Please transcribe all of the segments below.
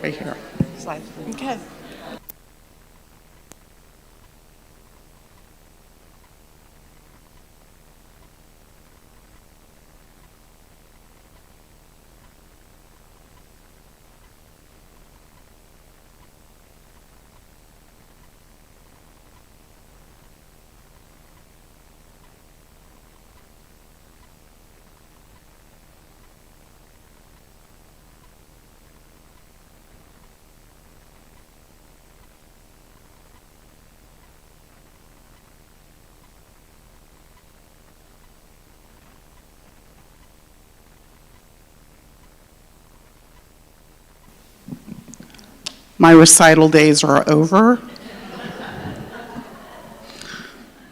right here. Slide. Okay. My recital days are over.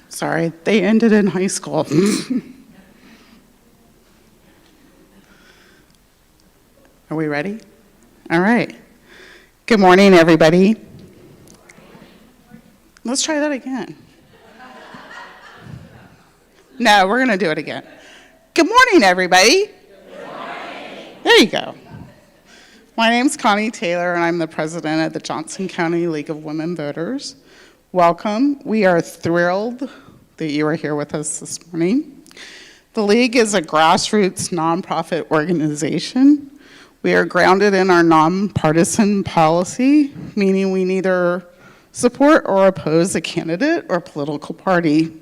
Sorry, they ended in high school. Are we ready? All right. Good morning, everybody. Let's try that again. No, we're going to do it again. Good morning, everybody. Good morning. There you go. My name's Connie Taylor, and I'm the president of the Johnson County League of Women Voters. Welcome. We are thrilled that you are here with us this morning. The League is a grassroots nonprofit organization. We are grounded in our nonpartisan policy, meaning we neither support or oppose a candidate or political party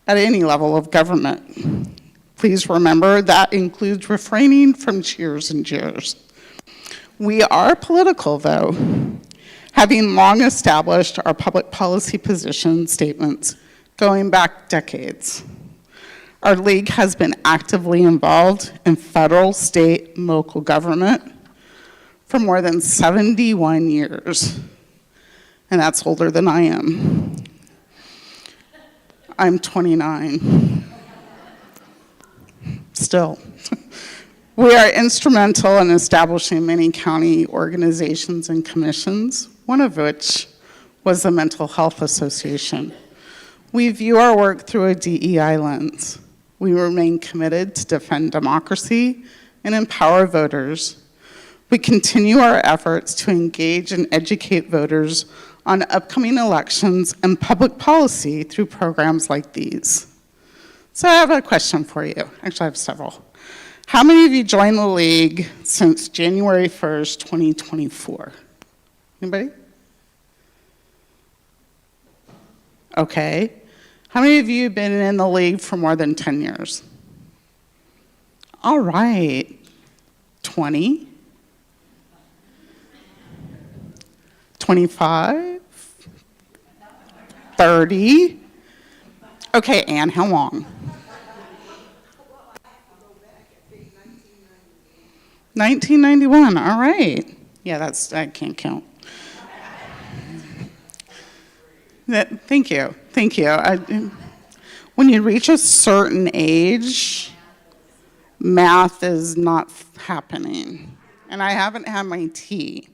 at any level of government. Please remember that includes refraining from cheers and jeers. We are political, though, having long established our public policy position statements going back decades. Our league has been actively involved in federal, state, and local government for more than 71 years, and that's older than I am. I'm 29. Still. We are instrumental in establishing many county organizations and commissions, one of which was the Mental Health Association. We view our work through a DEI lens. We remain committed to defend democracy and empower voters. We continue our efforts to engage and educate voters on upcoming elections and public policy through programs like these. So I have a question for you. Actually, I have several. How many of you joined the League since January 1st, 2024? Anybody? Okay. How many of you have been in the League for more than 10 years? All right. 20? 25? 30? Okay, Ann, how long? 1991, all right. Yeah, I can't count. Thank you. When you reach a certain age, math is not happening. And I haven't had my tea.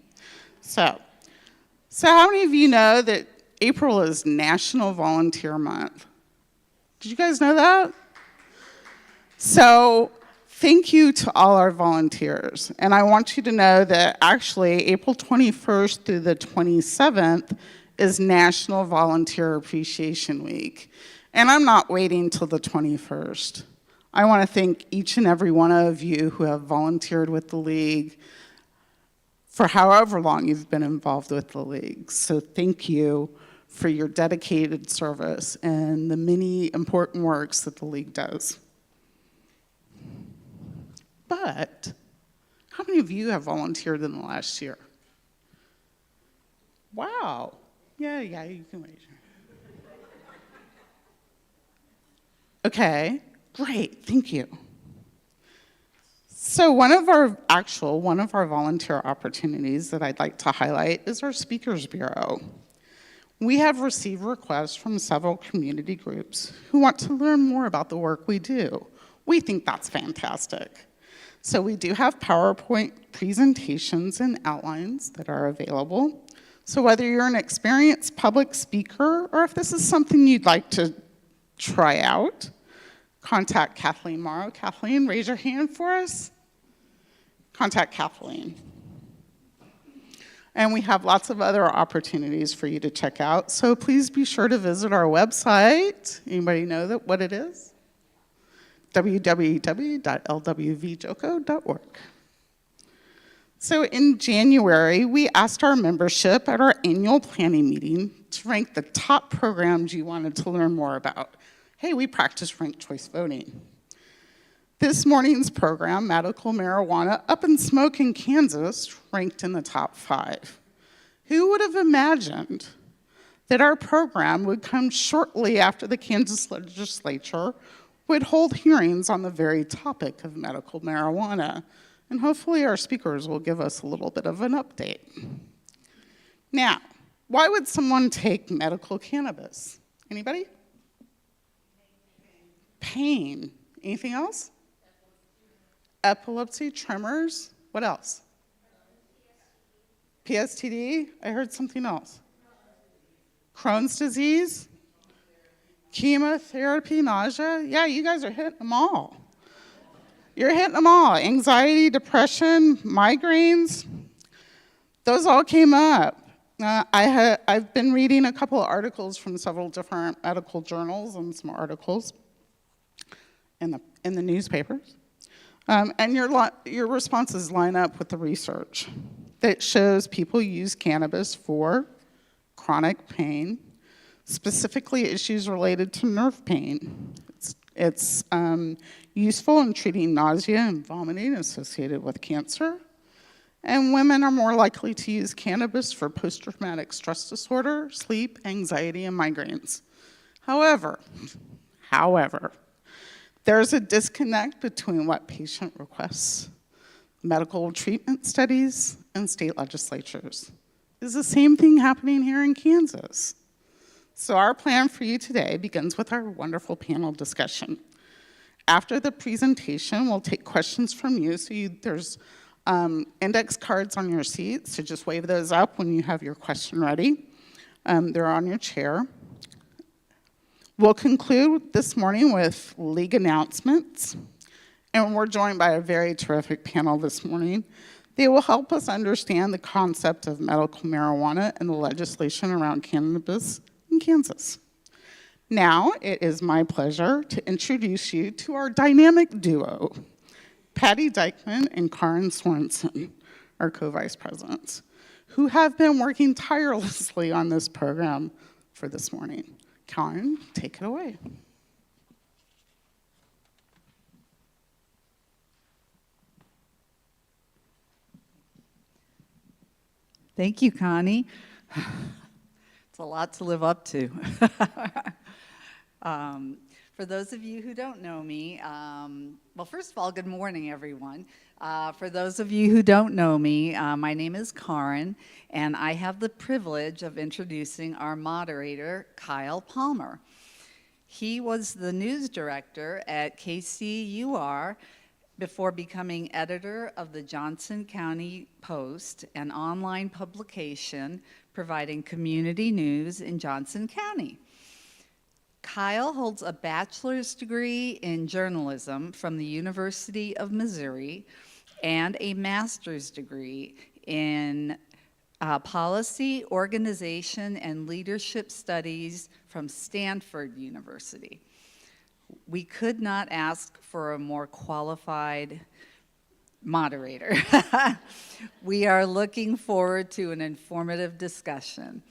So how many of you know that April is National Volunteer Month? Did you guys know that? So thank you to all our volunteers. And I want you to know that actually April 21st through the 27th is National Volunteer Appreciation Week. And I'm not waiting till the 21st. I want to thank each and every one of you who have volunteered with the League for however long you've been involved with the League. So thank you for your dedicated service and the many important works that the League does. But how many of you have volunteered in the last year? Wow. Yeah, you can wait. Okay, great, thank you. So one of our volunteer opportunities that I'd like to highlight is our Speakers Bureau. We have received requests from several community groups who want to learn more about the work we do. We think that's fantastic. So we do have PowerPoint presentations and outlines that are available. So whether you're an experienced public speaker or if this is something you'd like to try out, contact Kathleen Morrow. Kathleen, raise your hand for us. Contact Kathleen. And we have lots of other opportunities for you to check out. So please be sure to visit our website. Anybody know what it is? www.lwvjoco.org. So in January, we asked our membership at our annual planning meeting to rank the top programs you wanted to learn more about. Hey, we practice ranked choice voting. This morning's program, Medical Marijuana Up in Smoke in Kansas, ranked in the top 5. Who would have imagined that our program would come shortly after the Kansas legislature would hold hearings on the very topic of medical marijuana? And hopefully our speakers will give us a little bit of an update. Now, why would someone take medical cannabis? Anybody? Pain. Anything else? Epilepsy, tremors. What else? PSTD. I heard something else. Crohn's disease. Chemotherapy, nausea. Yeah, you guys are hitting them all. You're hitting them all. Anxiety, depression, migraines. Those all came up. I've been reading a couple of articles from several different medical journals and some articles in the newspapers. And your responses line up with the research that shows people use cannabis for chronic pain, specifically issues related to nerve pain. It's useful in treating nausea and vomiting associated with cancer. And women are more likely to use cannabis for post-traumatic stress disorder, sleep, anxiety, and migraines. However, there's a disconnect between what patient requests, medical treatment studies, and state legislatures. Is the same thing happening here in Kansas? So our plan for you today begins with our wonderful panel discussion. After the presentation, we'll take questions from you. So there's index cards on your seats, so just wave those up when you have your question ready. They're on your chair. We'll conclude this morning with league announcements, and we're joined by a very terrific panel this morning. They will help us understand the concept of medical marijuana and the legislation around cannabis in Kansas. Now, it is my pleasure to introduce you to our dynamic duo, Patty Dykeman and Karen Sorensen, our co-vice presidents, who have been working tirelessly on this program for this morning. Karen, take it away. Thank you, Connie. It's a lot to live up to. For those of you who don't know me, well, first of all, good morning, everyone. For those of you who don't know me, my name is Karen, and I have the privilege of introducing our moderator, Kyle Palmer. He was the news director at KCUR before becoming editor of the Johnson County Post, an online publication providing community news in Johnson County. Kyle holds a bachelor's degree in journalism from the University of Missouri and a master's degree in policy, organization, and leadership studies from Stanford University. We could not ask for a more qualified moderator. We are looking forward to an informative discussion.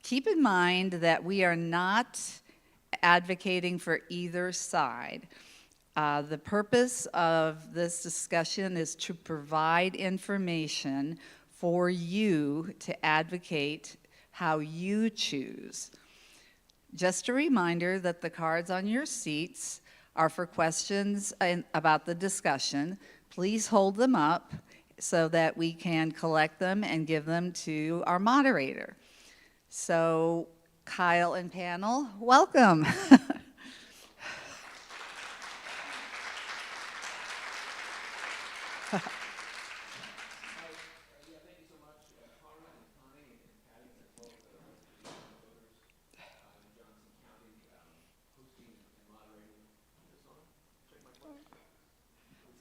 Keep in mind that we are not advocating for either side. The purpose of this discussion is to provide information for you to advocate how you choose. Just a reminder that the cards on your seats are for questions about the discussion. Please hold them up so that we can collect them and give them to our moderator. So, Kyle and panel, welcome.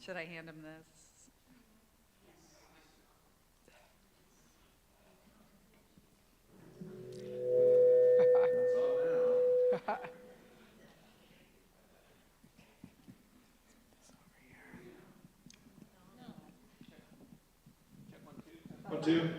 Should I hand him this? One, two.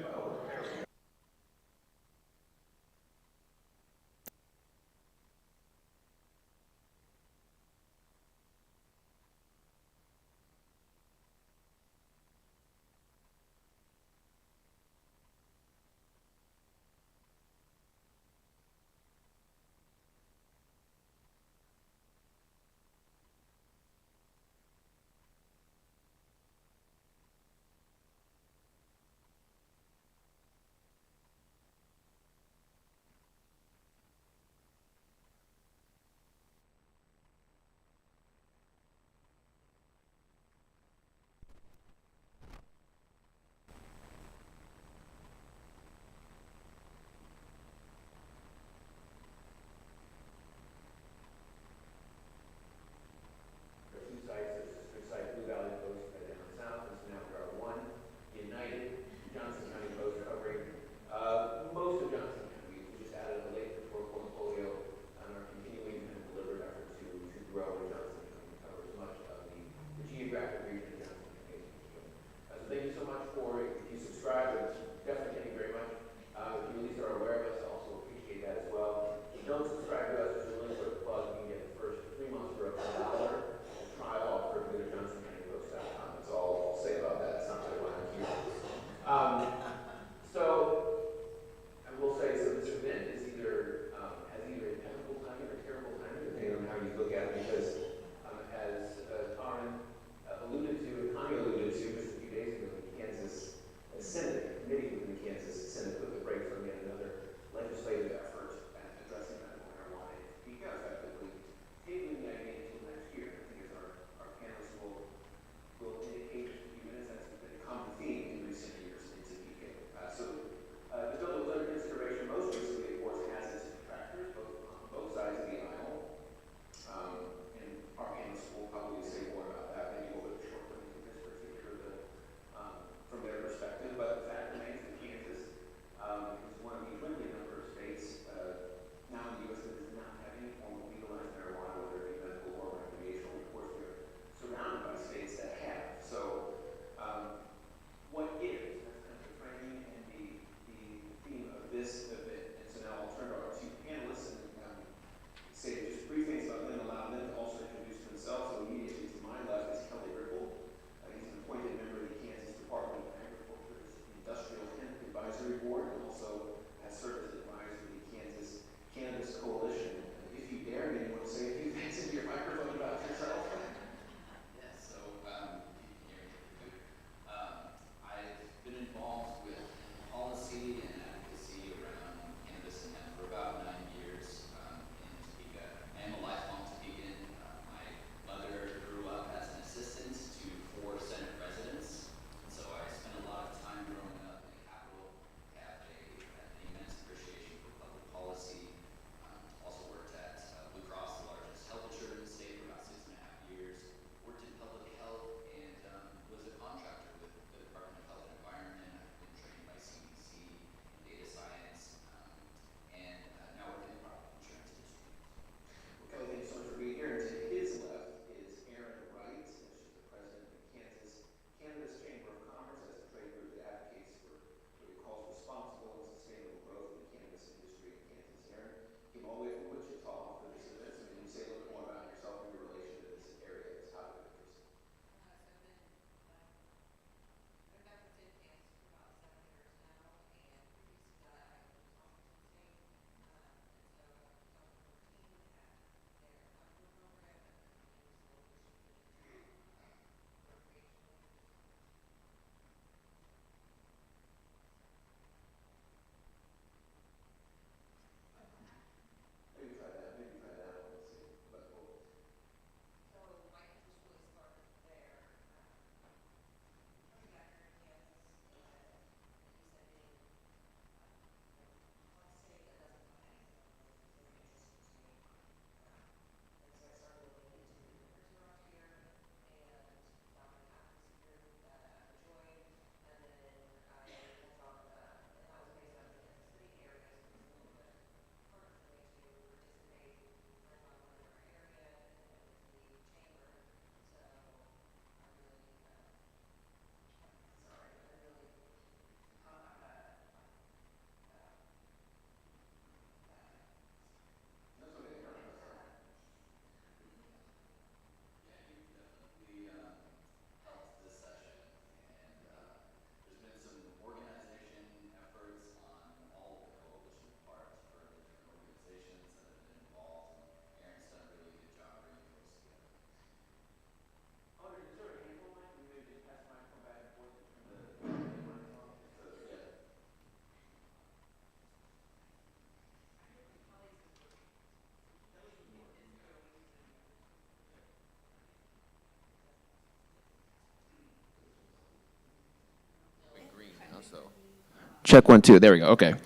Check 1, 2. There we go. Okay.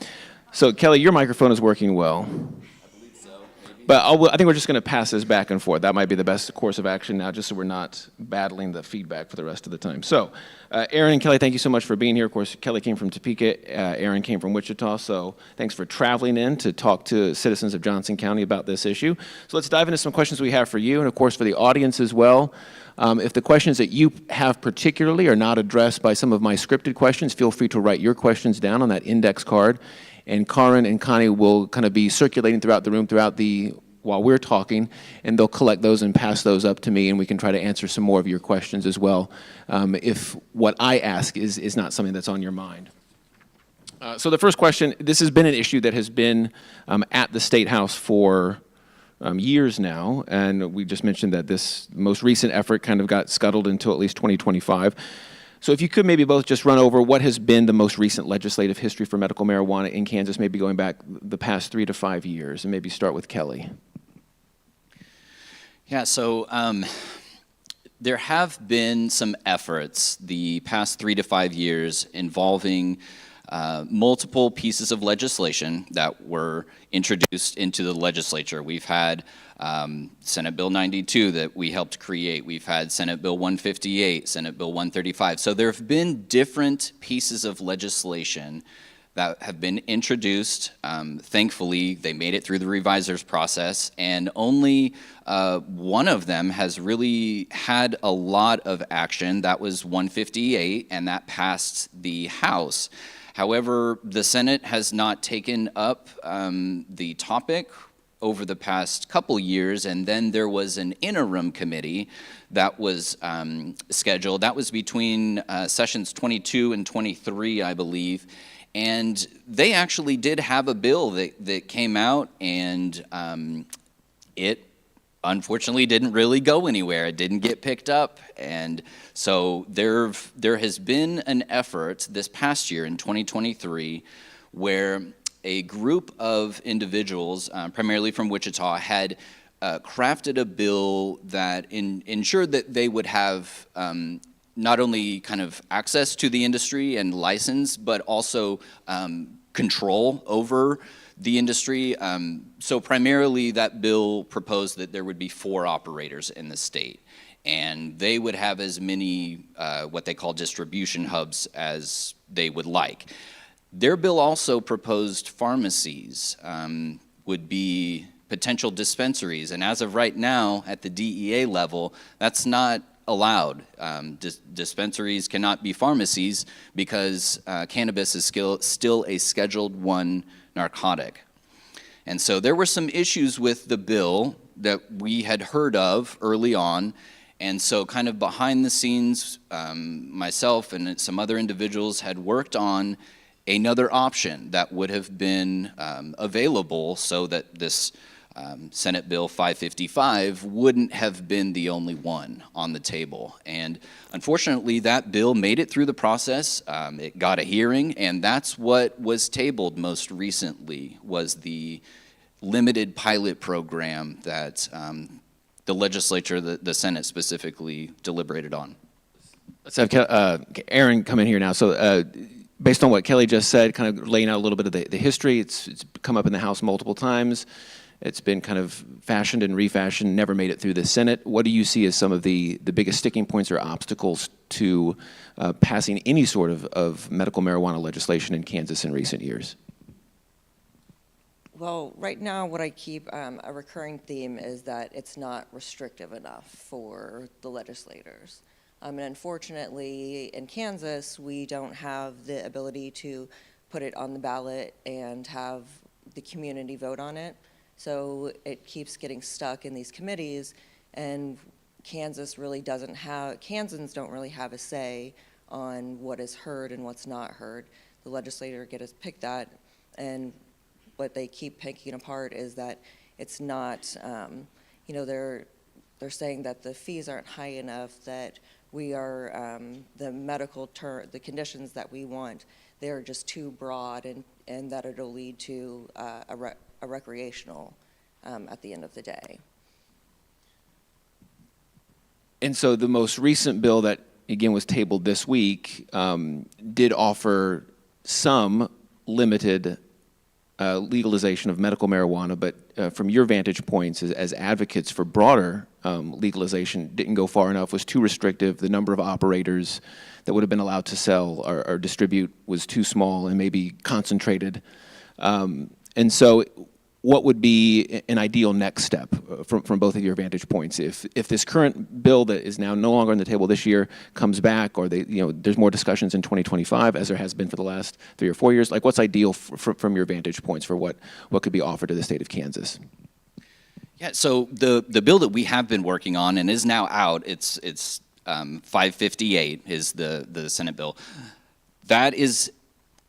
So Kelly, your microphone is working well. But I think we're just going to pass this back and forth. That might be the best course of action now, just so we're not battling the feedback for the rest of the time. So, Aaron and Kelly, thank you so much for being here. Of course, Kelly came from Topeka, Aaron came from Wichita, so thanks for traveling in to talk to citizens of Johnson County about this issue. So let's dive into some questions we have for you, and of course for the audience as well. If the questions that you have particularly are not addressed by some of my scripted questions, feel free to write your questions down on that index card. And Karin and Connie will kind of be circulating throughout the room while we're talking, and they'll collect those and pass those up to me, and we can try to answer some more of your questions as well, if what I ask is not something that's on your mind. So the first question, this has been an issue that has been at the State House for years now, and we just mentioned that this most recent effort kind of got scuttled until at least 2025. So if you could maybe both just run over what has been the most recent legislative history for medical marijuana in Kansas, maybe going back the past 3 to 5 years, and maybe start with Kelly. Yeah, so there have been some efforts the past 3 to 5 years involving multiple pieces of legislation that were introduced into the legislature. We've had Senate Bill 92 that we helped create. We've had Senate Bill 158, Senate Bill 135. So there have been different pieces of legislation that have been introduced. Thankfully, they made it through the revisers process, and only one of them has really had a lot of action. That was 158, and that passed the House. However, the Senate has not taken up the topic over the past couple years, and then there was an interim committee that was scheduled. That was between sessions 22 and 23, I believe, and they actually did have a bill that came out, and it unfortunately didn't really go anywhere. It didn't get picked up, and so there has been an effort this past year in 2023 where a group of individuals, primarily from Wichita, had crafted a bill that ensured that they would have not only kind of access to the industry and license, but also control over the industry. So primarily that bill proposed that there would be 4 operators in the state, and they would have as many what they call distribution hubs as they would like. Their bill also proposed pharmacies would be potential dispensaries, and as of right now, at the DEA level, that's not allowed. Dispensaries cannot be pharmacies because cannabis is still a Scheduled I narcotic. And so there were some issues with the bill that we had heard of early on, and so kind of behind the scenes, myself and some other individuals had worked on another option that would have been available so that this Senate Bill 555 wouldn't have been the only one on the table. And unfortunately, that bill made it through the process. It got a hearing, and that's what was tabled most recently, was the limited pilot program that the legislature, the Senate specifically, deliberated on. Let's have Aaron come in here now. So based on what Kelly just said, kind of laying out a little bit of the history, it's come up in the House multiple times. It's been kind of fashioned and refashioned, never made it through the Senate. What do you see as some of the biggest sticking points or obstacles to passing any sort of medical marijuana legislation in Kansas in recent years? Well, right now what I keep a recurring theme is that it's not restrictive enough for the legislators. And unfortunately, in Kansas, we don't have the ability to put it on the ballot and have the community vote on it. So it keeps getting stuck in these committees, and Kansans don't really have a say on what is heard and what's not heard. The legislator get to pick that, and what they keep picking apart is that it's not, they're saying that the fees aren't high enough, that we are, the conditions that we want, they're just too broad, and that it'll lead to a recreational at the end of the day. And so the most recent bill that, again, was tabled this week did offer some limited legalization of medical marijuana, but from your vantage points as advocates for broader legalization, didn't go far enough, was too restrictive, the number of operators that would have been allowed to sell or distribute was too small and maybe concentrated. And so what would be an ideal next step from both of your vantage points? If this current bill that is now no longer on the table this year comes back, or there's more discussions in 2025, as there has been for the last 3 or 4 years, like what's ideal from your vantage points for what could be offered to the state of Kansas? Yeah, so the bill that we have been working on and is now out, it's 558 is the Senate bill. That is,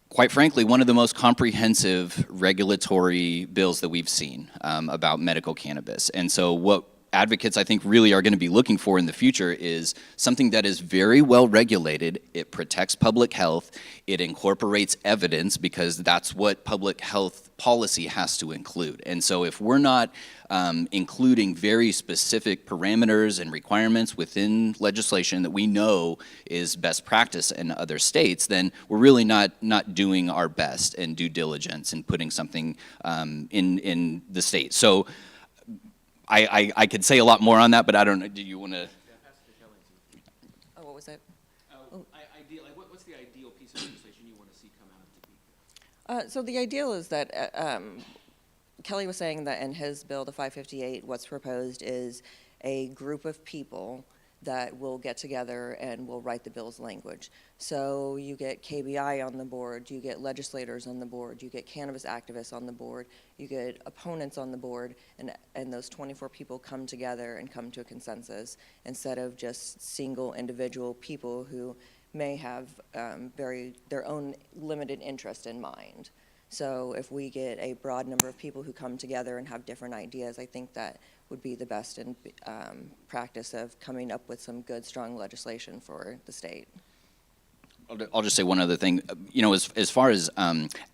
quite frankly, one of the most comprehensive regulatory bills that we've seen about medical cannabis. And so what advocates, I think, really are going to be looking for in the future is something that is very well regulated. It protects public health. It incorporates evidence, because that's what public health policy has to include. And so if we're not including very specific parameters and requirements within legislation that we know is best practice in other states, then we're really not doing our best and due diligence in putting something in the state. So I could say a lot more on that, but I don't know. Do you want to? Oh, what was that? What's the ideal piece of legislation you want to see come out of the So the ideal is that Kelly was saying that in his bill, the 558, what's proposed is a group of people that will get together and will write the bill's language. So you get KBI on the board, you get legislators on the board, you get cannabis activists on the board, you get opponents on the board, and those 24 people come together and come to a consensus instead of just single individual people who may have their own limited interest in mind. So if we get a broad number of people who come together and have different ideas, I think that would be the best in practice of coming up with some good, strong legislation for the state. I'll just say one other thing. As far as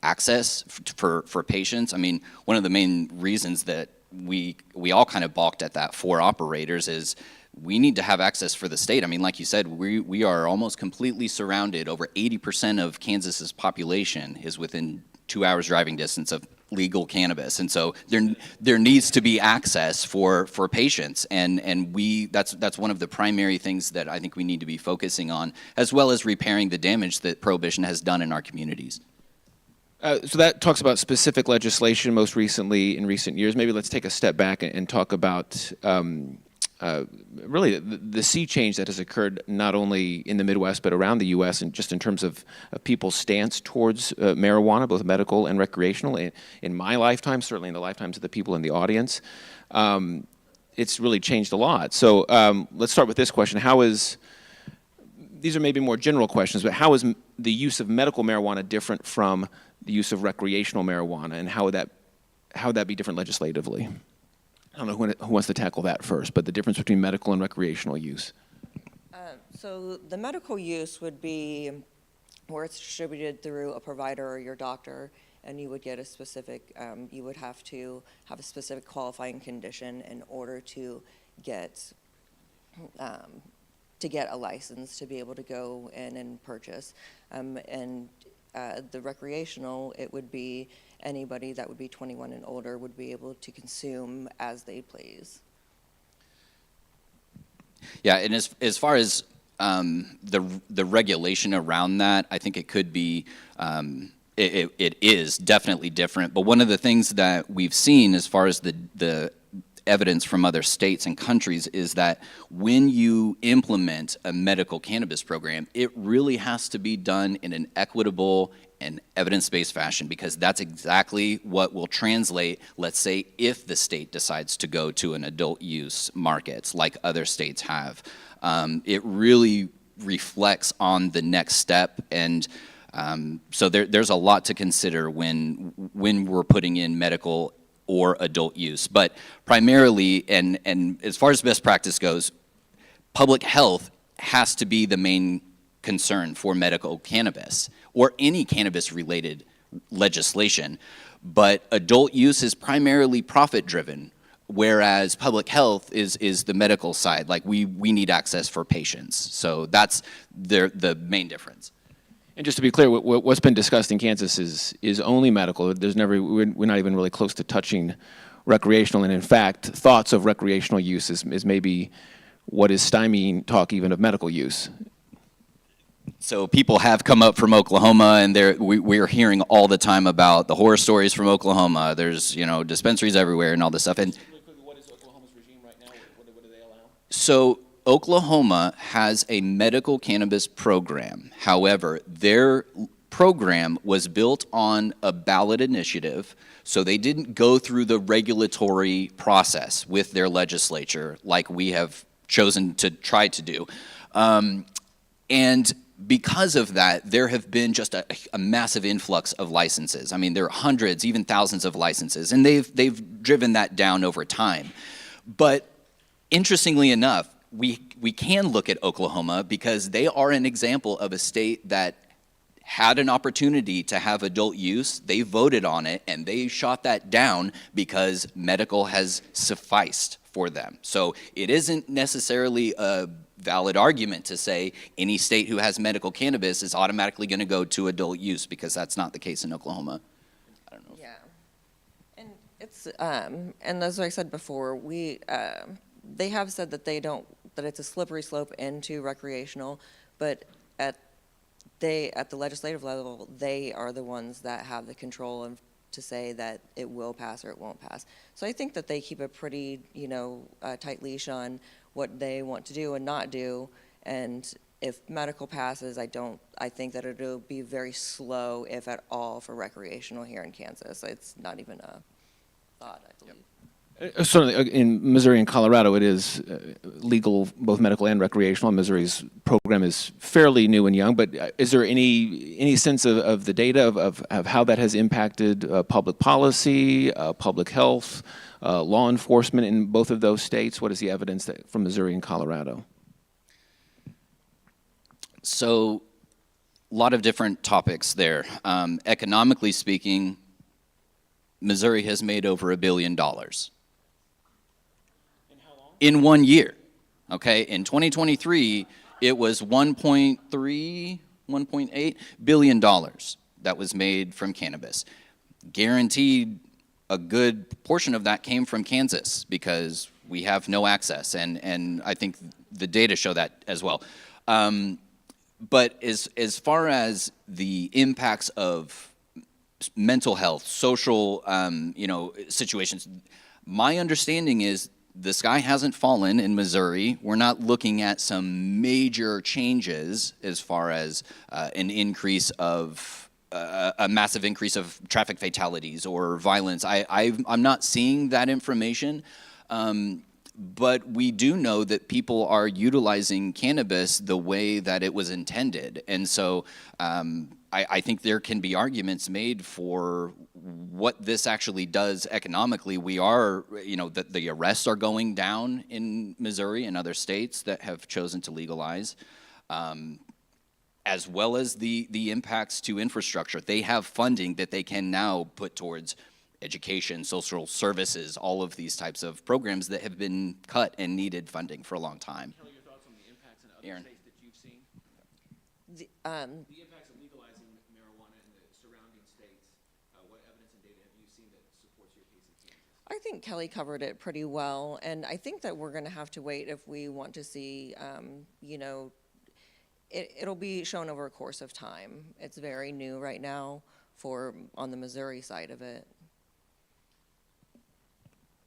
access for patients, I mean, one of the main reasons that we all kind of balked at that for operators is we need to have access for the state. I mean, like you said, we are almost completely surrounded. Over 80% of Kansas's population is within 2 hours driving distance of legal cannabis, and so there needs to be access for patients, and that's one of the primary things that I think we need to be focusing on, as well as repairing the damage that prohibition has done in our communities. So that talks about specific legislation most recently in recent years. Maybe let's take a step back and talk about really the sea change that has occurred not only in the Midwest but around the U.S. and just in terms of people's stance towards marijuana, both medical and recreational. In my lifetime, certainly in the lifetimes of the people in the audience, it's really changed a lot. So let's start with this question. These are maybe more general questions, but how is the use of medical marijuana different from the use of recreational marijuana, and how would that be different legislatively? I don't know who wants to tackle that first, but the difference between medical and recreational use. So the medical use would be where it's distributed through a provider or your doctor, and you would get a specific, you would have to have a specific qualifying condition in order to get a license to be able to go in and purchase. The recreational, it would be anybody that would be 21 and older would be able to consume as they please. Yeah, and as far as the regulation around that, I think it could be, it is definitely different. But one of the things that we've seen as far as the evidence from other states and countries is that when you implement a medical cannabis program, it really has to be done in an equitable and evidence-based fashion, because that's exactly what will translate, let's say, if the state decides to go to an adult use market like other states have. It really reflects on the next step, and so there's a lot to consider when we're putting in medical or adult use. But primarily, and as far as best practice goes, public health has to be the main concern for medical cannabis or any cannabis-related legislation. But adult use is primarily profit-driven, whereas public health is the medical side. Like we need access for patients. So that's the main difference. And just to be clear, what's been discussed in Kansas is only medical. There's never, we're not even really close to touching recreational, and in fact, thoughts of recreational use is maybe what is stymieing talk even of medical use. So people have come up from Oklahoma, and we're hearing all the time about the horror stories from Oklahoma. There's, dispensaries everywhere and all this stuff. And What is Oklahoma's regime right now? What do they allow? so Oklahoma has a medical cannabis program. However, their program was built on a ballot initiative, so they didn't go through the regulatory process with their legislature like we have chosen to try to do. And because of that, there have been just a massive influx of licenses. I mean, there are hundreds, even thousands of licenses, and they've driven that down over time. But interestingly enough, we can look at Oklahoma because they are an example of a state that had an opportunity to have adult use. They voted on it, and they shot that down because medical has sufficed for them. So it isn't necessarily a valid argument to say any state who has medical cannabis is automatically going to go to adult use, because that's not the case in Oklahoma. I don't know. Yeah. And it's, and as I said before, they have said that that it's a slippery slope into recreational, but at the legislative level, they are the ones that have the control to say that it will pass or it won't pass. So I think that they keep a pretty, tight leash on what they want to do and not do. And if medical passes, I think that it'll be very slow, if at all, for recreational here in Kansas. It's not even a thought, I believe. Certainly, in Missouri and Colorado, it is legal, both medical and recreational. Missouri's program is fairly new and young, but is there any sense of the data of how that has impacted public policy, public health, law enforcement in both of those states? What is the evidence from Missouri and Colorado? So, a lot of different topics there. Economically speaking, Missouri has made over $1 billion. In 1 year, okay? In 2023, it was $1.3, $1.8 billion that was made from cannabis. Guaranteed a good portion of that came from Kansas because we have no access, and I think the data show that as well. But as far as the impacts of mental health, social, situations, my understanding is the sky hasn't fallen in Missouri. We're not looking at some major changes as far as an increase of a massive increase of traffic fatalities or violence. I'm not seeing that information, but we do know that people are utilizing cannabis the way that it was intended, and so I think there can be arguments made for what this actually does economically. We are, that the arrests are going down in Missouri and other states that have chosen to legalize, as well as the impacts to infrastructure. They have funding that they can now put towards education, social services, all of these types of programs that have been cut and needed funding for a long time. Kelly, your thoughts on the impacts in other Aaron. states that you've seen? The impacts of legalizing marijuana in the surrounding states, what evidence and data have you seen that supports your case in Kansas? I think Kelly covered it pretty well, and I think that we're going to have to wait if we want to see, it'll be shown over a course of time. It's very new right now on the Missouri side of it.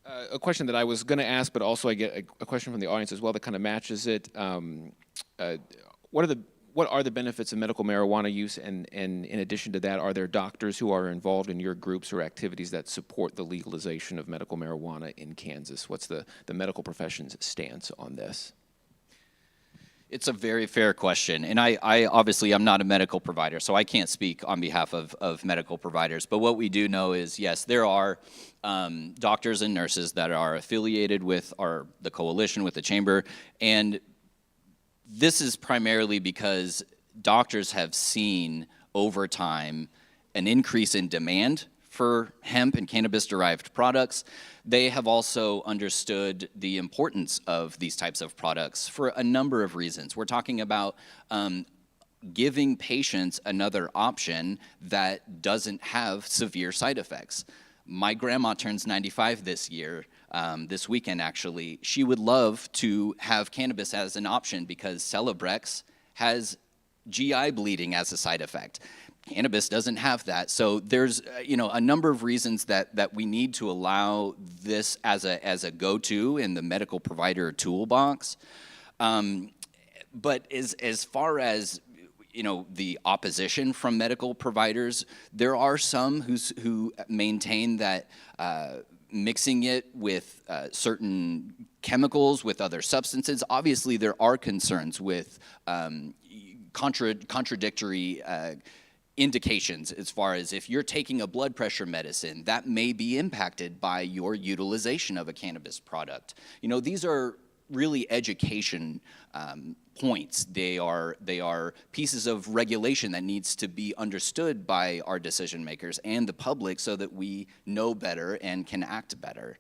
A question that I was going to ask, but also I get a question from the audience as well that kind of matches it. What are the benefits of medical marijuana use, and in addition to that, are there doctors who are involved in your groups or activities that support the legalization of medical marijuana in Kansas? What's the medical profession's stance on this? It's a very fair question, and I obviously I'm not a medical provider, so I can't speak on behalf of medical providers. But what we do know is, yes, there are doctors and nurses that are affiliated with the coalition, with the chamber, and this is primarily because doctors have seen over time an increase in demand for hemp and cannabis-derived products. They have also understood the importance of these types of products for a number of reasons. We're talking about giving patients another option that doesn't have severe side effects. My grandma turns 95 this year, this weekend actually. She would love to have cannabis as an option because Celebrex has GI bleeding as a side effect. Cannabis doesn't have that. So there's a number of reasons that we need to allow this as a go-to in the medical provider toolbox. But as far as the opposition from medical providers, there are some who maintain that mixing it with certain chemicals, with other substances, obviously there are concerns with contradictory indications as far as if you're taking a blood pressure medicine, that may be impacted by your utilization of a cannabis product. These are really education points. They are pieces of regulation that needs to be understood by our decision makers and the public so that we know better and can act better.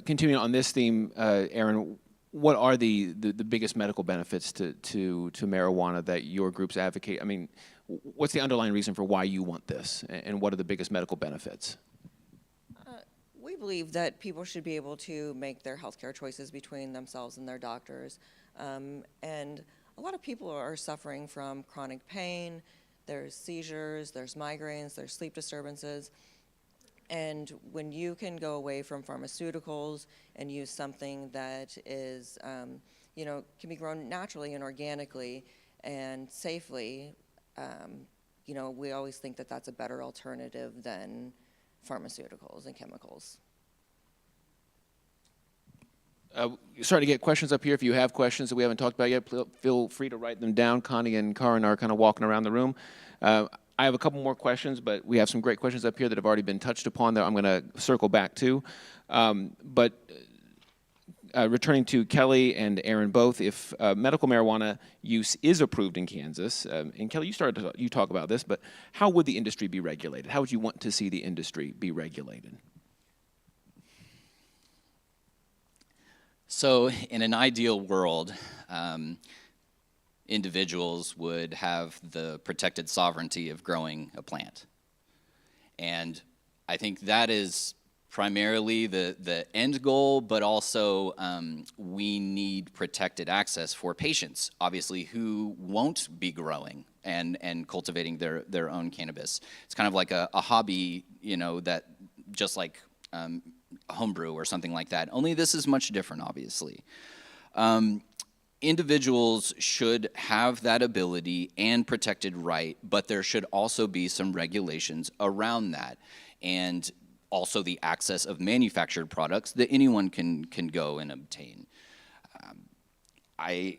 Continuing on this theme, Aaron, what are the biggest medical benefits to marijuana that your groups advocate? I mean, what's the underlying reason for why you want this, and what are the biggest medical benefits? We believe that people should be able to make their healthcare choices between themselves and their doctors. And a lot of people are suffering from chronic pain. There's seizures, there's migraines, there's sleep disturbances. And when you can go away from pharmaceuticals and use something that is, can be grown naturally and organically and safely, we always think that that's a better alternative than pharmaceuticals and chemicals. Starting to get questions up here. If you have questions that we haven't talked about yet, feel free to write them down. Connie and Karin are kind of walking around the room. I have a couple more questions, but we have some great questions up here that have already been touched upon that I'm going to circle back to. Returning to Kelly and Aaron both, if medical marijuana use is approved in Kansas, and Kelly, you talk about this, but how would the industry be regulated? How would you want to see the industry be regulated? So in an ideal world, individuals would have the protected sovereignty of growing a plant. And I think that is primarily the end goal, but also we need protected access for patients, obviously, who won't be growing and cultivating their own cannabis. It's kind of like a hobby, that just like homebrew or something like that. Only this is much different, obviously. Individuals should have that ability and protected right, but there should also be some regulations around that. And also the access of manufactured products that anyone can go and obtain. I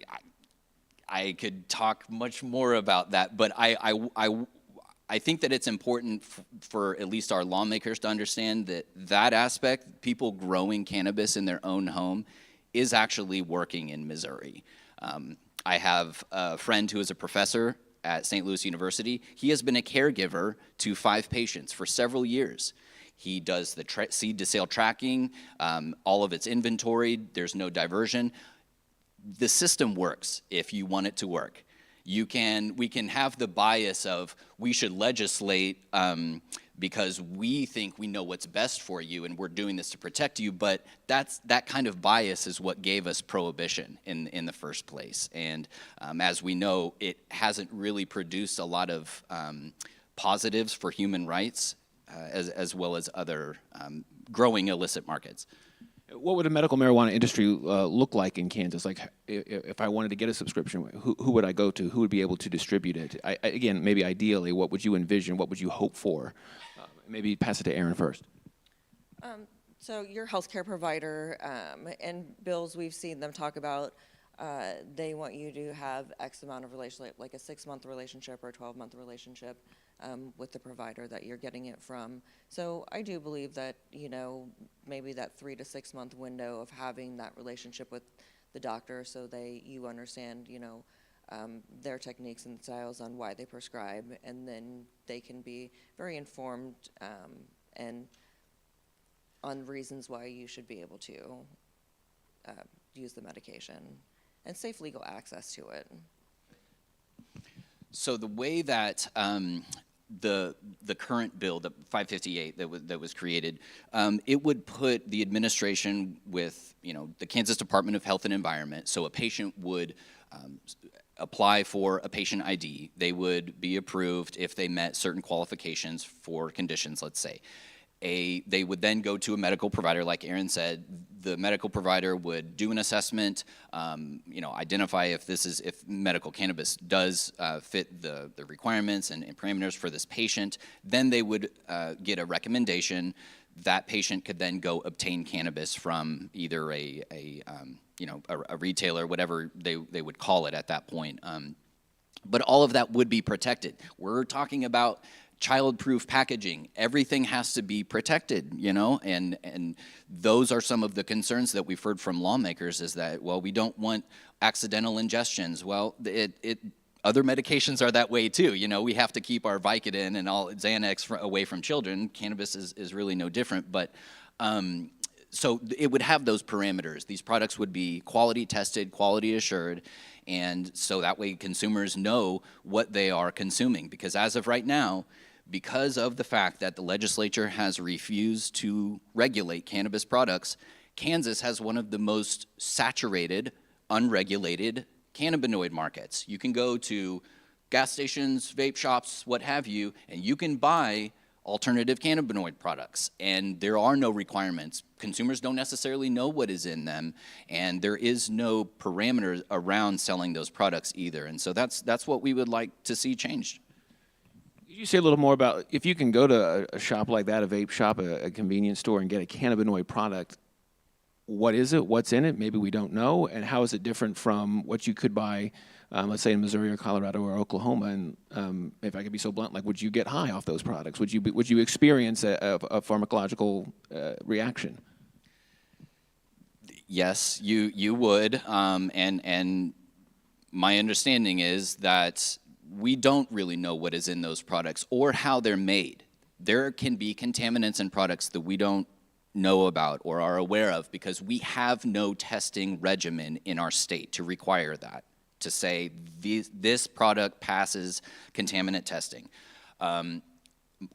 could talk much more about that, but I think that it's important for at least our lawmakers to understand that aspect, people growing cannabis in their own home, is actually working in Missouri. I have a friend who is a professor at St. Louis University. He has been a caregiver to 5 patients for several years. He does the seed to sale tracking, all of its inventory, there's no diversion. The system works if you want it to work. We can have the bias of we should legislate because we think we know what's best for you and we're doing this to protect you, but that kind of bias is what gave us prohibition in the first place. And as we know, it hasn't really produced a lot of positives for human rights as well as other growing illicit markets. What would a medical marijuana industry look like in Kansas? Like, if I wanted to get a subscription, who would I go to? Who would be able to distribute it? Again, maybe ideally, what would you envision? What would you hope for? Maybe pass it to Aaron first. So your healthcare provider and bills, we've seen them talk about, they want you to have X amount of relationship, like a 6-month relationship or a 12-month relationship with the provider that you're getting it from. So I do believe that, maybe that 3 to 6 month window of having that relationship with the doctor so you understand, their techniques and styles on why they prescribe, and then they can be very informed and on reasons why you should be able to use the medication. and safe legal access to it. So the way that the current bill, the 558 that was created, it would put the administration with the Kansas Department of Health and Environment. So a patient would apply for a patient ID. They would be approved if they met certain qualifications for conditions, let's say. They would then go to a medical provider, like Aaron said. The medical provider would do an assessment, identify if medical cannabis does fit the requirements and parameters for this patient. Then they would get a recommendation. That patient could then go obtain cannabis from either a retailer, whatever they would call it at that point. But all of that would be protected. We're talking about child-proof packaging. Everything has to be protected, and those are some of the concerns that we've heard from lawmakers is that, well, we don't want accidental ingestions. Well, other medications are that way too. We have to keep our Vicodin and all Xanax away from children. Cannabis is really no different, but so it would have those parameters. These products would be quality tested, quality assured, and so that way consumers know what they are consuming. Because as of right now, because of the fact that the legislature has refused to regulate cannabis products, Kansas has one of the most saturated, unregulated cannabinoid markets. You can go to gas stations, vape shops, what have you, and you can buy alternative cannabinoid products, and there are no requirements. Consumers don't necessarily know what is in them, and there is no parameters around selling those products either. And so that's what we would like to see changed. Could you say a little more about if you can go to a shop like that, a vape shop, a convenience store, and get a cannabinoid product? What is it? What's in it? Maybe we don't know. And how is it different from what you could buy, let's say in Missouri or Colorado or Oklahoma? And if I could be so blunt, would you get high off those products? Would you experience a pharmacological reaction? Yes, you would. And my understanding is that we don't really know what is in those products or how they're made. There can be contaminants in products that we don't know about or are aware of because we have no testing regimen in our state to require that, to say this product passes contaminant testing.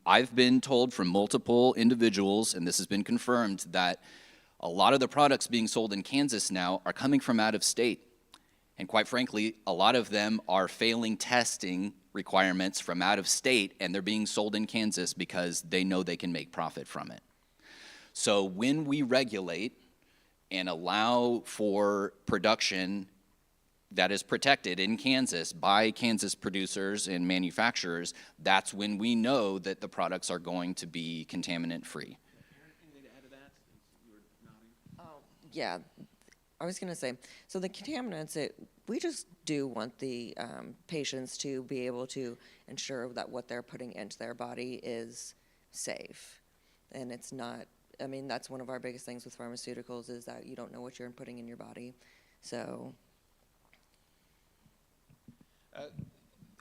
I've been told from multiple individuals, and this has been confirmed, that a lot of the products being sold in Kansas now are coming from out of state. And quite frankly, a lot of them are failing testing requirements from out of state, and they're being sold in Kansas because they know they can make profit from it. So when we regulate and allow for production that is protected in Kansas by Kansas producers and manufacturers, that's when we know that the products are going to be contaminant-free. Yeah, I was going to say, so the contaminants, we just do want the patients to be able to ensure that what they're putting into their body is safe. And it's not, that's one of our biggest things with pharmaceuticals is that you don't know what you're putting in your body. So.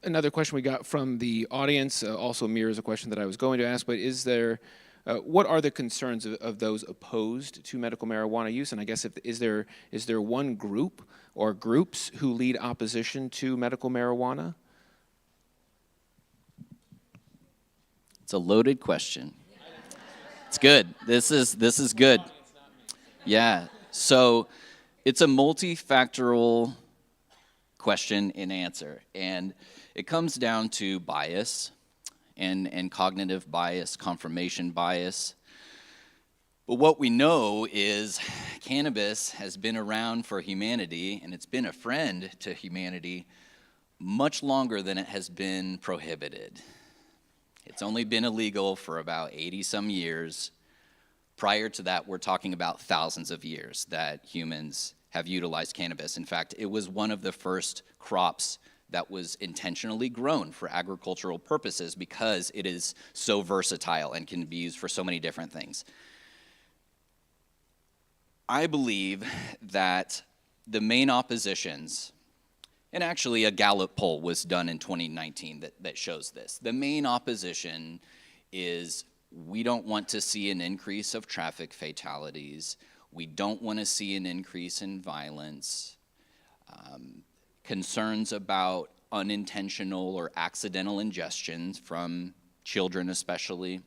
Another question we got from the audience also mirrors a question that I was going to ask, but is there, what are the concerns of those opposed to medical marijuana use? And I guess is there one group or groups who lead opposition to medical marijuana? It's a loaded question. It's good. This is good. Yeah. So it's a multifactorial question and answer, and it comes down to bias and cognitive bias, confirmation bias. But what we know is cannabis has been around for humanity, and it's been a friend to humanity much longer than it has been prohibited. It's only been illegal for about 80-some years. Prior to that, we're talking about thousands of years that humans have utilized cannabis. In fact, it was one of the first crops that was intentionally grown for agricultural purposes because it is so versatile and can be used for so many different things. I believe that the main oppositions, and actually a Gallup poll was done in 2019 that shows this. The main opposition is we don't want to see an increase of traffic fatalities. We don't want to see an increase in violence. concerns about unintentional or accidental ingestions from children especially,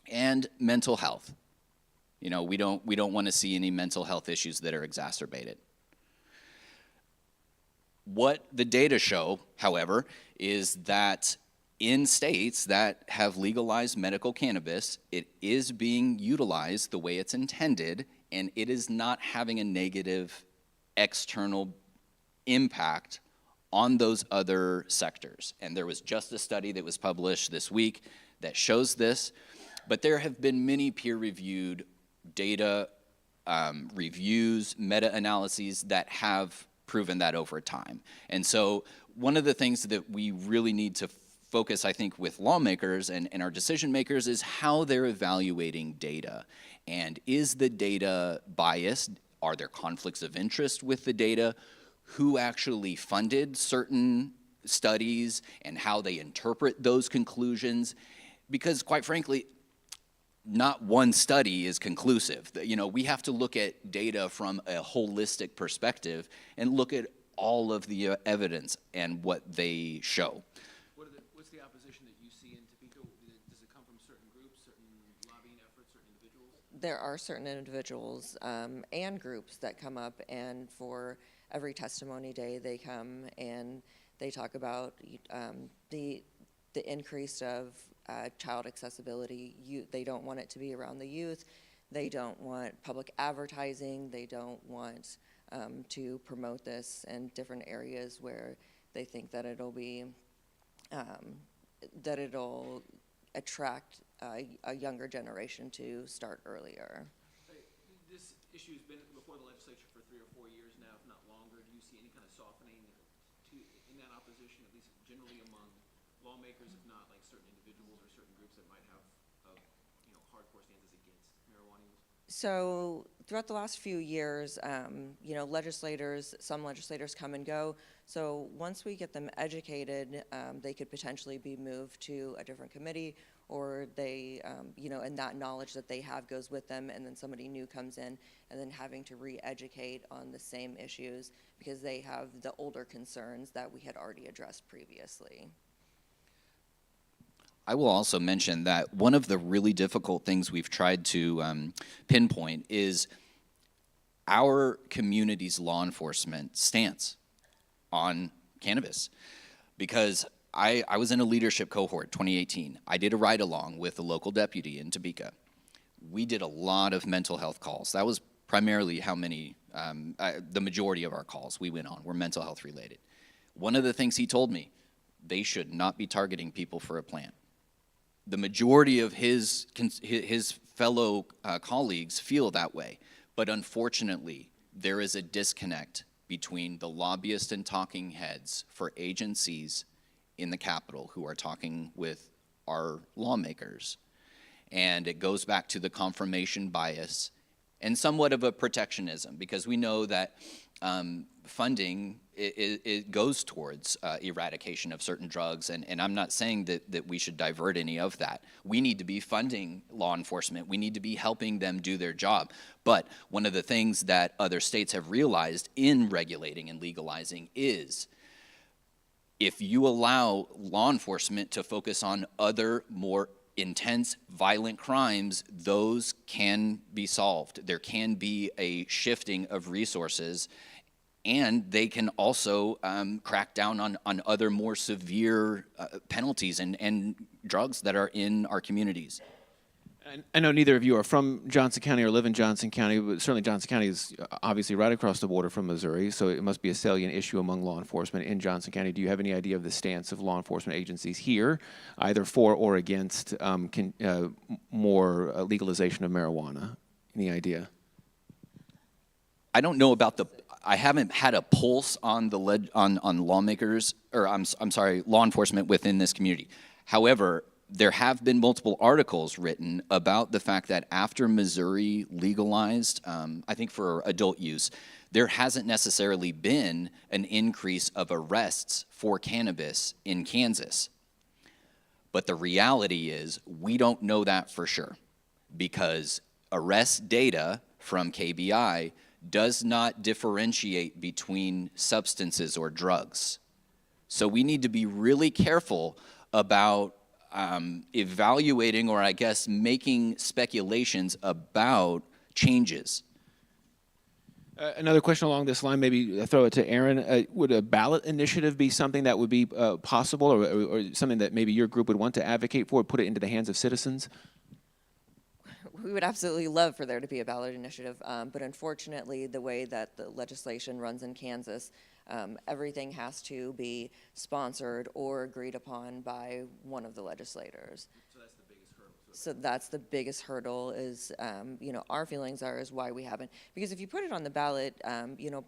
and mental health. You know, we don't want to see any mental health issues that are exacerbated. What the data show, however, is that in states that have legalized medical cannabis, it is being utilized the way it's intended, and it is not having a negative external impact on those other sectors. And there was just a study that was published this week that shows this, but there have been many peer-reviewed data reviews, meta-analyses that have proven that over time. And so one of the things that we really need to focus, I think, with lawmakers and our decision makers is how they're evaluating data. And is the data biased? Are there conflicts of interest with the data? Who actually funded certain studies and how they interpret those conclusions? Because quite frankly, not one study is conclusive. You know, we have to look at data from a holistic perspective and look at all of the evidence and what they show. What's the opposition that you see in Topeka? Does it come from certain groups, certain lobbying efforts, certain individuals? There are certain individuals and groups that come up, and for every testimony day they come and they talk about the increase of child accessibility. They don't want it to be around the youth. They don't want public advertising. They don't want to promote this in different areas where they think that it'll be that it'll attract a younger generation to start earlier. This issue has been before the legislature for 3 or 4 years now, if not longer. Do you see any kind of softening in that opposition, at least generally among lawmakers, if not like certain individuals or certain groups that might have hardcore stances against marijuana use? So throughout the last few years, some legislators come and go. So once we get them educated, they could potentially be moved to a different committee, or they, and that knowledge that they have goes with them, and then somebody new comes in, and then having to re-educate on the same issues because they have the older concerns that we had already addressed previously. I will also mention that one of the really difficult things we've tried to pinpoint is our community's law enforcement stance on cannabis. Because I was in a leadership cohort, 2018. I did a ride-along with a local deputy in Topeka. We did a lot of mental health calls. That was primarily how many, the majority of our calls we went on were mental health related. One of the things he told me, they should not be targeting people for a plant. The majority of his fellow colleagues feel that way, but unfortunately, there is a disconnect between the lobbyists and talking heads for agencies in the Capitol who are talking with our lawmakers. And it goes back to the confirmation bias and somewhat of a protectionism, because we know that funding it goes towards eradication of certain drugs, and I'm not saying that we should divert any of that. We need to be funding law enforcement. We need to be helping them do their job. But one of the things that other states have realized in regulating and legalizing is if you allow law enforcement to focus on other more intense, violent crimes, those can be solved. There can be a shifting of resources, and they can also crack down on other more severe penalties and drugs that are in our communities. I know neither of you are from Johnson County or live in Johnson County, but certainly Johnson County is obviously right across the border from Missouri, so it must be a salient issue among law enforcement in Johnson County. Do you have any idea of the stance of law enforcement agencies here, either for or against more legalization of marijuana? Any idea? I don't know about I haven't had a pulse on the on lawmakers, or I'm sorry, law enforcement within this community. However, there have been multiple articles written about the fact that after Missouri legalized, I think for adult use, there hasn't necessarily been an increase of arrests for cannabis in Kansas. But the reality is we don't know that for sure, because arrest data from KBI does not differentiate between substances or drugs. So we need to be really careful about evaluating, or I guess making speculations about changes. Another question along this line, maybe throw it to Aaron. Would a ballot initiative be something that would be possible, or something that maybe your group would want to advocate for, put it into the hands of citizens? We would absolutely love for there to be a ballot initiative, but unfortunately, the way that the legislation runs in Kansas, everything has to be sponsored or agreed upon by one of the legislators. So that's the biggest hurdle is, our feelings are is why we haven't. Because if you put it on the ballot,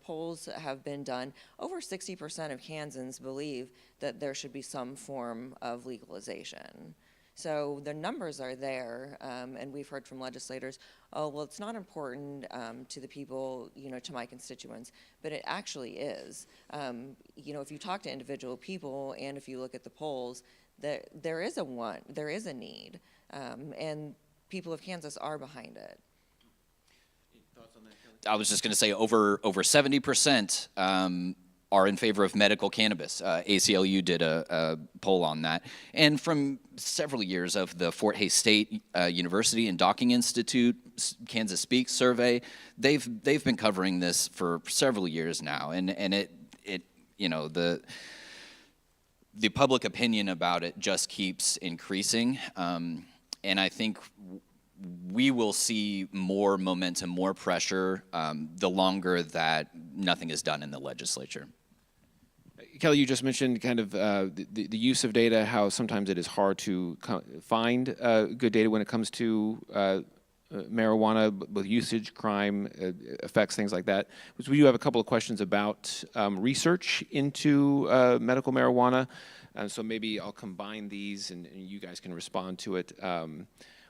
polls have been done. Over 60% of Kansans believe that there should be some form of legalization. So the numbers are there, and we've heard from legislators, oh, well, it's not important to the people, to my constituents, but it actually is. If you talk to individual people and if you look at the polls, there is a want, there is a need, and people of Kansas are behind it. I was just going to say over 70% are in favor of medical cannabis. ACLU did a poll on that. And from several years of the Fort Hays State University and Docking Institute Kansas Speaks survey, they've been covering this for several years now. And the public opinion about it just keeps increasing. And I think we will see more momentum, more pressure, the longer that nothing is done in the legislature. Kelly, you just mentioned kind of the use of data, how sometimes it is hard to find good data when it comes to marijuana, with usage, crime, effects, things like that. So we do have a couple of questions about research into medical marijuana. So maybe I'll combine these and you guys can respond to it.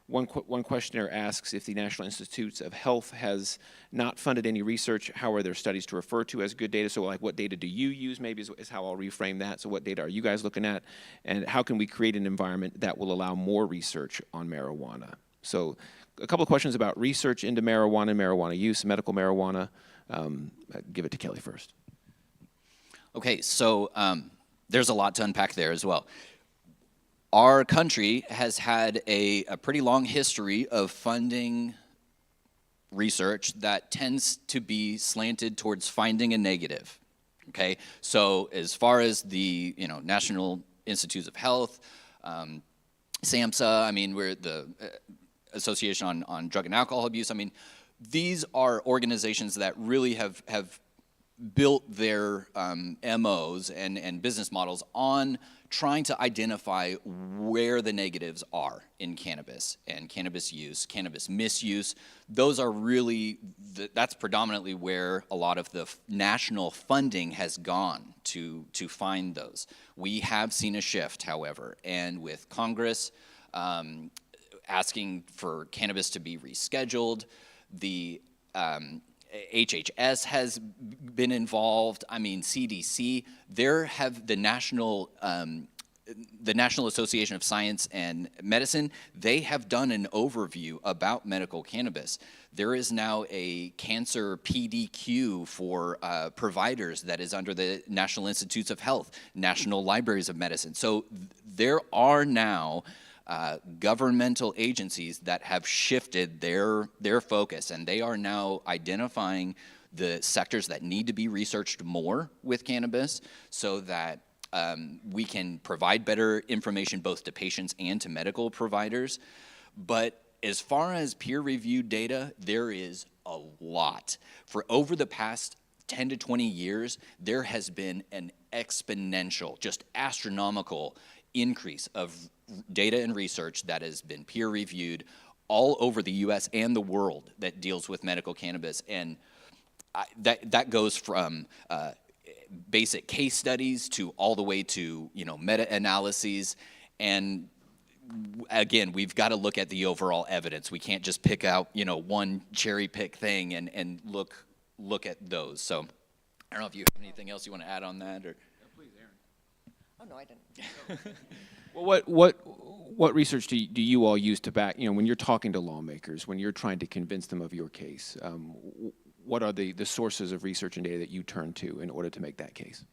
One questioner asks if the National Institutes of Health has not funded any research, how are their studies to refer to as good data? So like what data do you use maybe is how I'll reframe that. So what data are you guys looking at? And how can we create an environment that will allow more research on marijuana? So a couple of questions about research into marijuana and marijuana use, medical marijuana. Give it to Kelly first. Okay, so there's a lot to unpack there as well. Our country has had a pretty long history of funding research that tends to be slanted towards finding a negative. Okay, so as far as the National Institutes of Health, SAMHSA, I mean, we're the Association on Drug and Alcohol Abuse. I mean, these are organizations that really have built their MOs and business models on trying to identify where the negatives are in cannabis and cannabis use, cannabis misuse. Those are really, that's predominantly where a lot of the national funding has gone to find those. We have seen a shift, however, and with Congress asking for cannabis to be rescheduled, the HHS has been involved. I mean, CDC. There have the National Association of Science and Medicine. They have done an overview about medical cannabis. There is now a cancer PDQ for providers that is under the National Institutes of Health, National Libraries of Medicine. So there are now governmental agencies that have shifted their focus, and they are now identifying the sectors that need to be researched more with cannabis so that we can provide better information both to patients and to medical providers. But as far as peer-reviewed data, there is a lot. For over the past 10 to 20 years, there has been an exponential, just astronomical increase of data and research that has been peer-reviewed all over the U.S. and the world that deals with medical cannabis. And that goes from basic case studies to all the way to meta-analyses. And again, we've got to look at the overall evidence. We can't just pick out one cherry-pick thing and look at those. So I don't know if you have anything else you want to add on that, or. Oh, no, I didn't. Well, what research do you all use to back, when you're talking to lawmakers, when you're trying to convince them of your case, what are the sources of research and data that you turn to in order to make that case?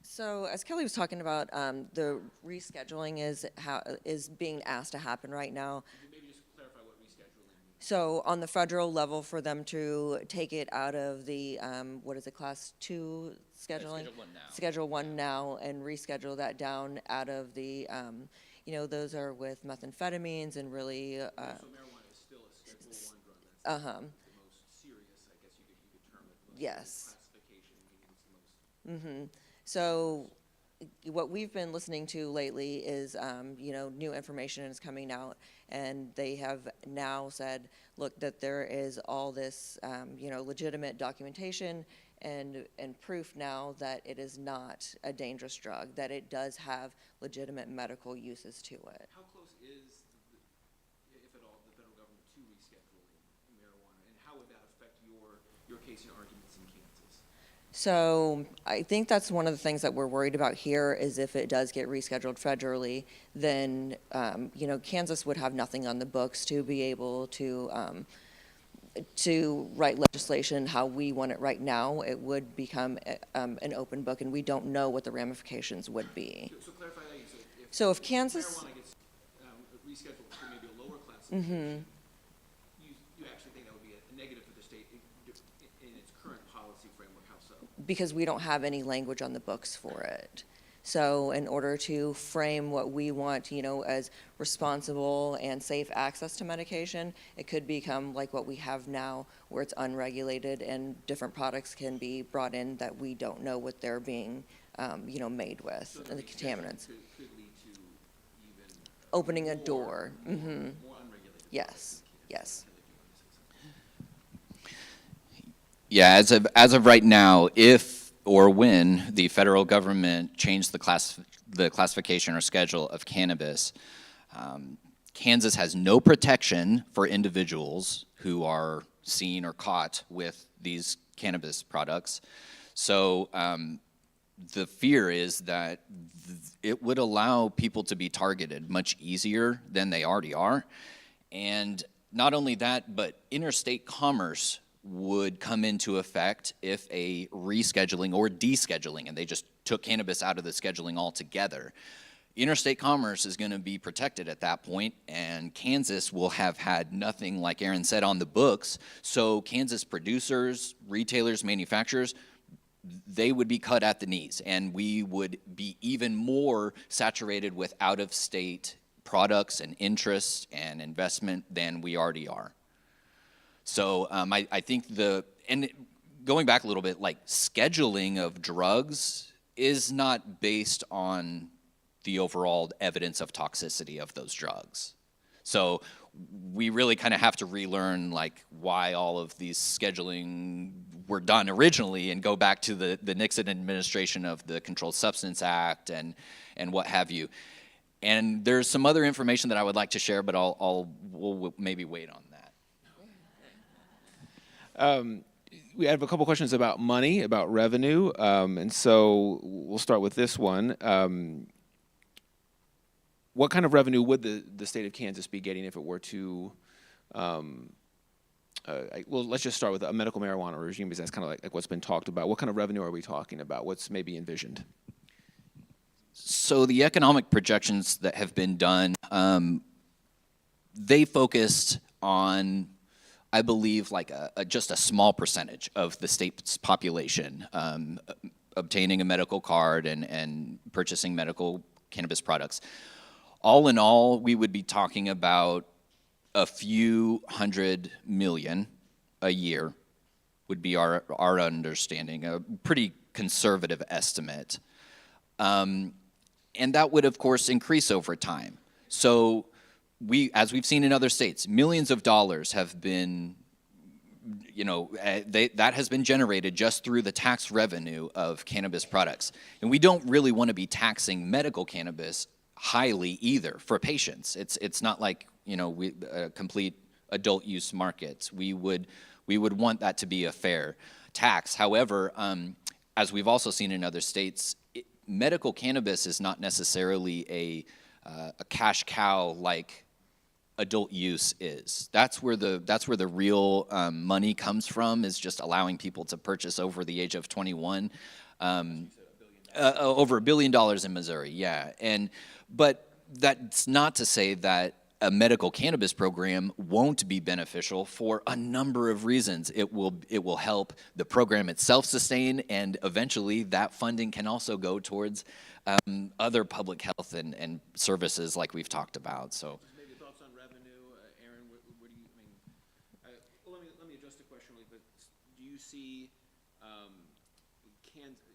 So as Kelly was talking about, the rescheduling is being asked to happen right now. Maybe just clarify what rescheduling means. So on the federal level, for them to take it out of the, Class 2 scheduling? Schedule 1 now. Schedule 1 now, and reschedule that down out of the, those are with methamphetamines and really, So marijuana is still a Schedule 1 drug. That's the most serious, I guess you could term it. Yes. Classification, meaning it's the most. So what we've been listening to lately is, new information is coming out, and they have now said, look, that there is all this, legitimate documentation and proof now that it is not a dangerous drug, that it does have legitimate medical uses to it. How close is, if at all, the federal government to rescheduling marijuana, and how would that affect your case and arguments in Kansas? So I think that's one of the things that we're worried about here is if it does get rescheduled federally, then, Kansas would have nothing on the books to be able to write legislation how we want it right now. It would become an open book, and we don't know what the ramifications would be. So clarify that, So if Kansas, marijuana gets rescheduled to maybe a lower classification, you actually think that would be a negative for the state in its current policy framework? How so? because we don't have any language on the books for it. So in order to frame what we want, as responsible and safe access to medication, it could become like what we have now, where it's unregulated and different products can be brought in that we don't know what they're being, made with, So and the contaminants. could lead to even Opening a door. more unregulated. Yes, yes. Yeah, as of right now, if or when the federal government changed the classification or schedule of cannabis, Kansas has no protection for individuals who are seen or caught with these cannabis products. So the fear is that it would allow people to be targeted much easier than they already are. And not only that, but interstate commerce would come into effect if a rescheduling or descheduling, and they just took cannabis out of the scheduling altogether. Interstate commerce is going to be protected at that point, and Kansas will have had nothing, like Aaron said, on the books. So Kansas producers, retailers, manufacturers, they would be cut at the knees, and we would be even more saturated with out-of-state products and interests and investment than we already are. So I think going back a little bit, like scheduling of drugs is not based on the overall evidence of toxicity of those drugs. So we really kind of have to relearn like why all of these scheduling were done originally and go back to the Nixon administration of the Controlled Substance Act and what have you. And there's some other information that I would like to share, but we'll maybe wait on that. We have a couple questions about money, about revenue, and so we'll start with this one. What kind of revenue would the state of Kansas be getting if it were to, let's just start with a medical marijuana regime, because that's kind of like what's been talked about. What kind of revenue are we talking about? What's maybe envisioned? So the economic projections that have been done, they focused on, I believe, like just a small percentage of the state's population obtaining a medical card and purchasing medical cannabis products. All in all, we would be talking about a few $100 million a year would be our understanding, a pretty conservative estimate. And that would, of course, increase over time. So as we've seen in other states, millions of dollars have been, that has been generated just through the tax revenue of cannabis products. And we don't really want to be taxing medical cannabis highly either for patients. It's not like, a complete adult use market. We would want that to be a fair tax. However, as we've also seen in other states, medical cannabis is not necessarily a cash cow like adult use is. That's where the real money comes from, is just allowing people to purchase over the age of 21. Over $1 billion in Missouri, yeah. But that's not to say that a medical cannabis program won't be beneficial for a number of reasons. It will help the program itself sustain, and eventually that funding can also go towards other public health and services like we've talked about. So. Maybe thoughts on revenue, Aaron? What do you? I mean, well, let me address the question a little bit. Do you see?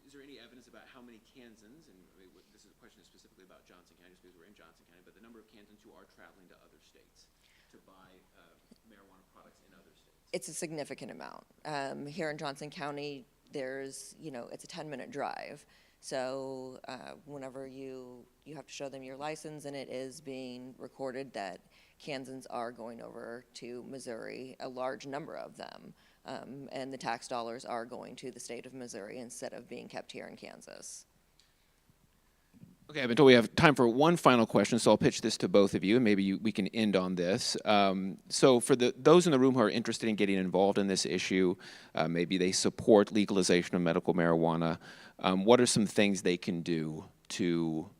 Is there any evidence about how many Kansans, and I mean, this is a question specifically about Johnson County, just because we're in Johnson County, but the number of Kansans who are traveling to other states to buy marijuana products in other states? It's a significant amount. Here in Johnson County, there's, it's a 10-minute drive. So whenever you have to show them your license, and it is being recorded that Kansans are going over to Missouri, a large number of them, and the tax dollars are going to the state of Missouri instead of being kept here in Kansas. Okay, I've been told we have time for one final question, so I'll pitch this to both of you, and maybe we can end on this. So for those in the room who are interested in getting involved in this issue, maybe they support legalization of medical marijuana, what are some things they can do to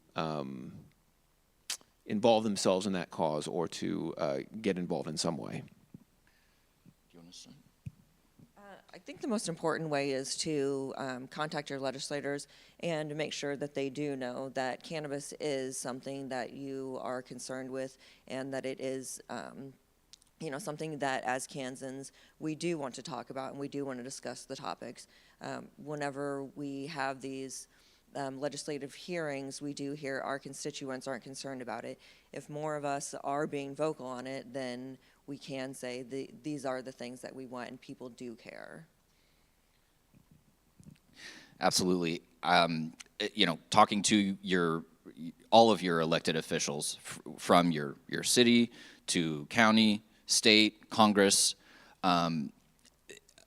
involve themselves in that cause, or to get involved in some way? Do you want to start? I think the most important way is to contact your legislators and make sure that they do know that cannabis is something that you are concerned with, and that it is something that as Kansans we do want to talk about, and we do want to discuss the topics. Whenever we have these legislative hearings, we do hear our constituents aren't concerned about it. If more of us are being vocal on it, then we can say these are the things that we want, and people do care. Absolutely. Talking to all of your elected officials from your city to county, state, Congress,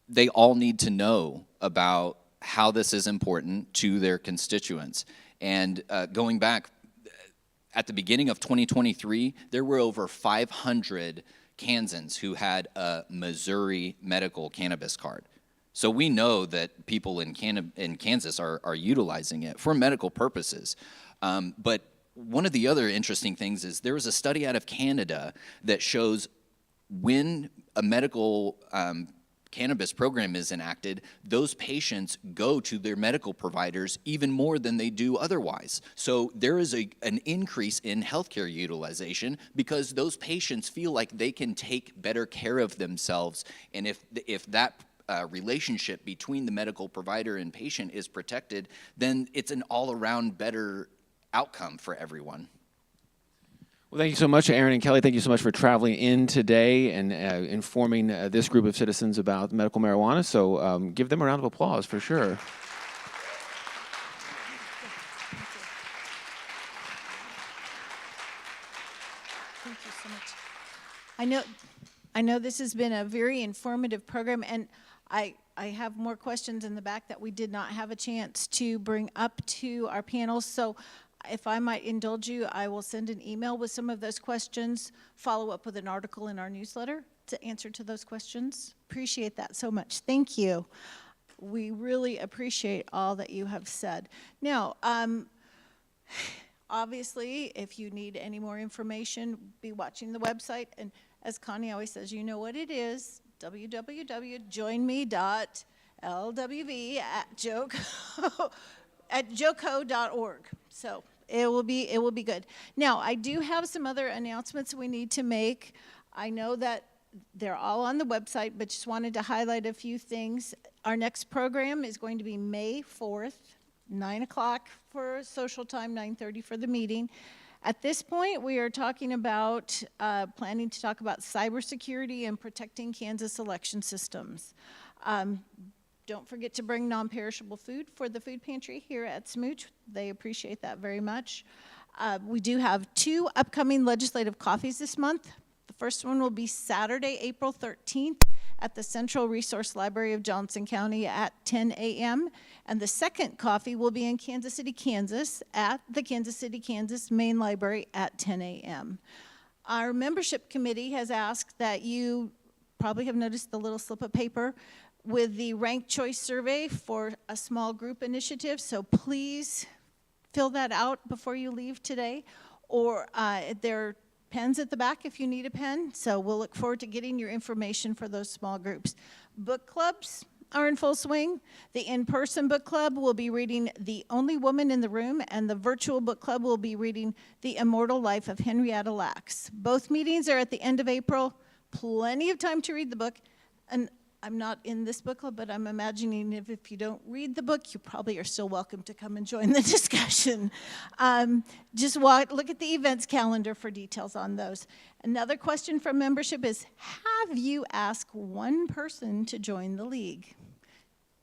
they all need to know about how this is important to their constituents. And going back, at the beginning of 2023, there were over 500 Kansans who had a Missouri medical cannabis card. So we know that people in Kansas are utilizing it for medical purposes. But one of the other interesting things is there was a study out of Canada that shows when a medical cannabis program is enacted, those patients go to their medical providers even more than they do otherwise. So there is an increase in healthcare utilization because those patients feel like they can take better care of themselves. And if that relationship between the medical provider and patient is protected, then it's an all-around better outcome for everyone. Well, thank you so much, Aaron and Kelly. Thank you so much for traveling in today and informing this group of citizens about medical marijuana. So give them a round of applause for sure. Thank you so much. I know this has been a very informative program, and I have more questions in the back that we did not have a chance to bring up to our panel. So if I might indulge you, I will send an email with some of those questions, follow up with an article in our newsletter to answer to those questions. Appreciate that so much. Thank you. We really appreciate all that you have said. Now, obviously, if you need any more information, be watching the website. And as Connie always says, you know what it is, www.joinme.at joco.org. So it will be good. Now, I do have some other announcements we need to make. I know that they're all on the website, but just wanted to highlight a few things. Our next program is going to be May 4th, 9 o'clock for social time, 9:30 for the meeting. At this point, we are talking about, planning to talk about cybersecurity and protecting Kansas election systems. Don't forget to bring non-perishable food for the food pantry here at Smooch. They appreciate that very much. We do have 2 upcoming legislative coffees this month. The first one will be Saturday, April 13th at the Central Resource Library of Johnson County at 10 a.m. And the second coffee will be in Kansas City, Kansas at the Kansas City, Kansas Main Library at 10 a.m. Our membership committee has asked that you probably have noticed the little slip of paper with the ranked choice survey for a small group initiative, so please fill that out before you leave today. Or there are pens at the back if you need a pen, so we'll look forward to getting your information for those small groups. Book clubs are in full swing. The in-person book club will be reading The Only Woman in the Room, and the virtual book club will be reading The Immortal Life of Henrietta Lacks. Both meetings are at the end of April. Plenty of time to read the book. And I'm not in this book club, but I'm imagining if you don't read the book, you probably are still welcome to come and join the discussion. Just look at the events calendar for details on those. Another question from membership is, have you asked one person to join the league?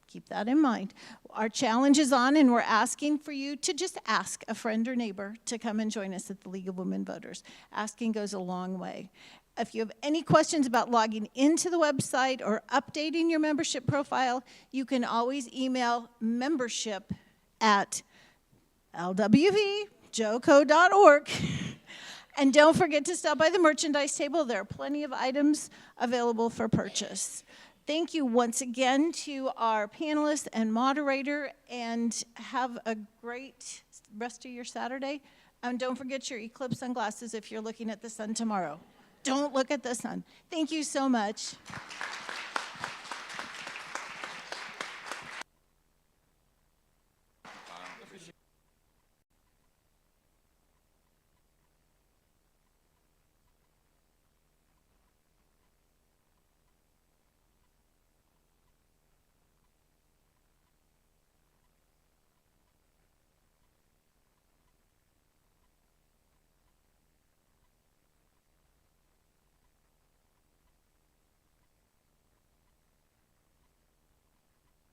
Keep that in mind. Our challenge is on, and we're asking for you to just ask a friend or neighbor to come and join us at the League of Women Voters. Asking goes a long way. If you have any questions about logging into the website or updating your membership profile, you can always email membership@lwvjoco.org. And don't forget to stop by the merchandise table. There are plenty of items available for purchase. Thank you once again to our panelists and moderator, and have a great rest of your Saturday. And don't forget your eclipse sunglasses if you're looking at the sun tomorrow. Don't look at the sun. Thank you so much.